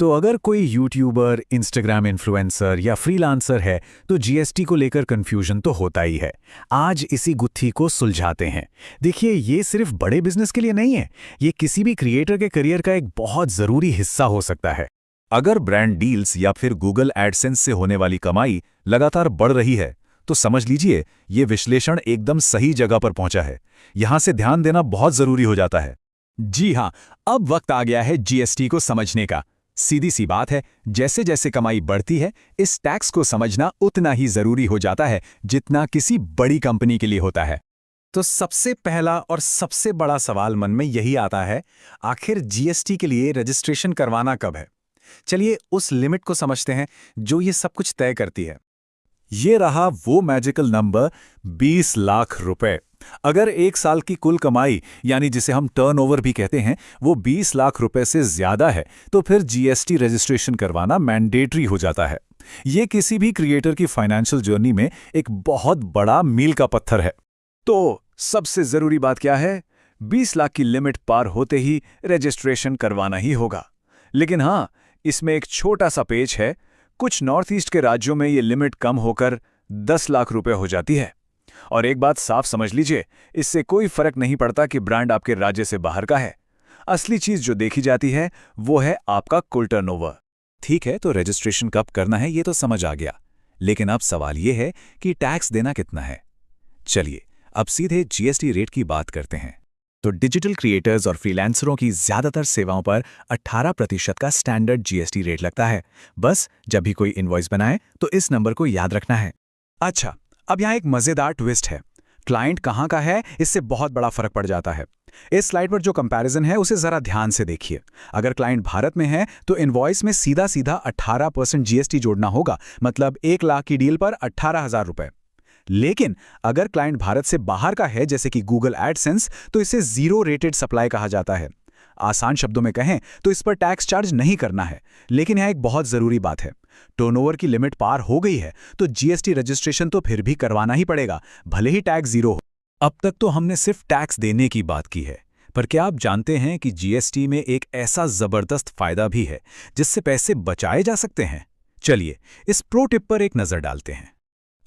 तो अगर कोई यूट्यूबर, इंस्टाग्राम इन्फ्लुएंसर या फ्रीलांसर है तो जीएसटी को लेकर कंफ्यूजन तो होता ही है। आज इसी गुत्थी को सुलझाते हैं। देखिए, ये सिर्फ बड़े बिजनेस के लिए नहीं है, ये किसी भी क्रिएटर के करियर का एक बहुत ज़रूरी हिस्सा हो सकता है। अगर ब्रांड डील्स या फिर गूगल एडसेंस से होने वाली कमाई लगातार बढ़ रही है तो समझ लीजिए ये विश्लेषण एकदम सही जगह पर पहुंचा है। यहां से ध्यान देना बहुत जरूरी हो जाता है। जी हाँ, अब वक्त आ गया है जीएसटी को समझने का। सीधी सी बात है, जैसे जैसे कमाई बढ़ती है इस टैक्स को समझना उतना ही जरूरी हो जाता है जितना किसी बड़ी कंपनी के लिए होता है। तो सबसे पहला और सबसे बड़ा सवाल मन में यही आता है, आखिर जीएसटी के लिए रजिस्ट्रेशन करवाना कब है? चलिए उस लिमिट को समझते हैं जो ये सब कुछ तय करती है। ये रहा वो मैजिकल नंबर 20 लाख रुपए। अगर एक साल की कुल कमाई यानी जिसे हम टर्नओवर भी कहते हैं वो 20 लाख रुपए से ज्यादा है तो फिर जीएसटी रजिस्ट्रेशन करवाना मैंडेटरी हो जाता है। ये किसी भी क्रिएटर की फाइनेंशियल जर्नी में एक बहुत बड़ा मील का पत्थर है। तो सबसे जरूरी बात क्या है? 20 लाख की लिमिट पार होते ही रजिस्ट्रेशन करवाना ही होगा। लेकिन हाँ, इसमें एक छोटा सा पेच है। कुछ नॉर्थ ईस्ट के राज्यों में ये लिमिट कम होकर 10 लाख रुपए हो जाती है। और एक बात साफ समझ लीजिए, इससे कोई फर्क नहीं पड़ता कि ब्रांड आपके राज्य से बाहर का है। असली चीज जो देखी जाती है वो है आपका कुल टर्नओवर। ठीक है, तो रजिस्ट्रेशन कब करना है ये तो समझ आ गया, लेकिन अब सवाल ये है कि टैक्स देना कितना है। चलिए अब सीधे जीएसटी रेट की बात करते हैं। तो डिजिटल क्रिएटर्स और फ्रीलांसरों की ज्यादातर सेवाओं पर 18% का स्टैंडर्ड जीएसटी रेट लगता है। बस जब भी कोई इनवॉइस बनाए तो इस नंबर को याद रखना है। अच्छा, अब यहाँ एक मजेदार ट्विस्ट है। क्लाइंट कहाँ का है इससे बहुत बड़ा फर्क पड़ जाता है। इस स्लाइड पर जो कंपैरिजन है उसे जरा ध्यान से देखिए। अगर क्लाइंट भारत में है तो इनवॉइस में सीधा सीधा 18% जीएसटी जोड़ना होगा, मतलब 1 लाख की डील पर 18,000 रुपए। लेकिन अगर क्लाइंट भारत से बाहर का है जैसे कि गूगल एडसेंस तो इसे जीरो रेटेड सप्लाई कहा जाता है। आसान शब्दों में कहें तो इस पर टैक्स चार्ज नहीं करना है। लेकिन यह एक बहुत जरूरी बात है, टर्नओवर की लिमिट पार हो गई है तो जीएसटी रजिस्ट्रेशन तो फिर भी करवाना ही पड़ेगा, भले ही टैक्स जीरो हो। अब तक तो हमने सिर्फ टैक्स देने की बात की है, पर क्या आप जानते हैं कि जीएसटी में एक ऐसा जबरदस्त फायदा भी है जिससे पैसे बचाए जा सकते हैं? चलिए इस प्रो टिप पर एक नजर डालते हैं।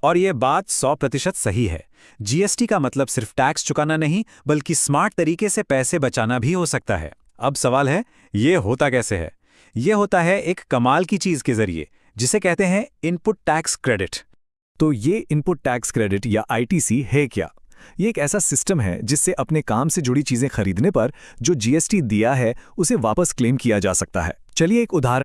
और यह बात 100% सही है। जीएसटी का मतलब सिर्फ टैक्स चुकाना नहीं बल्कि स्मार्ट तरीके से पैसे बचाना भी हो सकता है। अब सवाल है, ये होता कैसे है? ये होता है एक कमाल की चीज के जरिए जिसे कहते हैं इनपुट टैक्स क्रेडिट। तो ये इनपुट टैक्स क्रेडिट या आईटीसी है क्या? ये एक ऐसा सिस्टम है जिससे अपने काम से जुड़ी चीजें खरीदने पर जो जीएसटी दिया है उसे वापस क्लेम किया जा सकता है। चलिए एक उदाहरण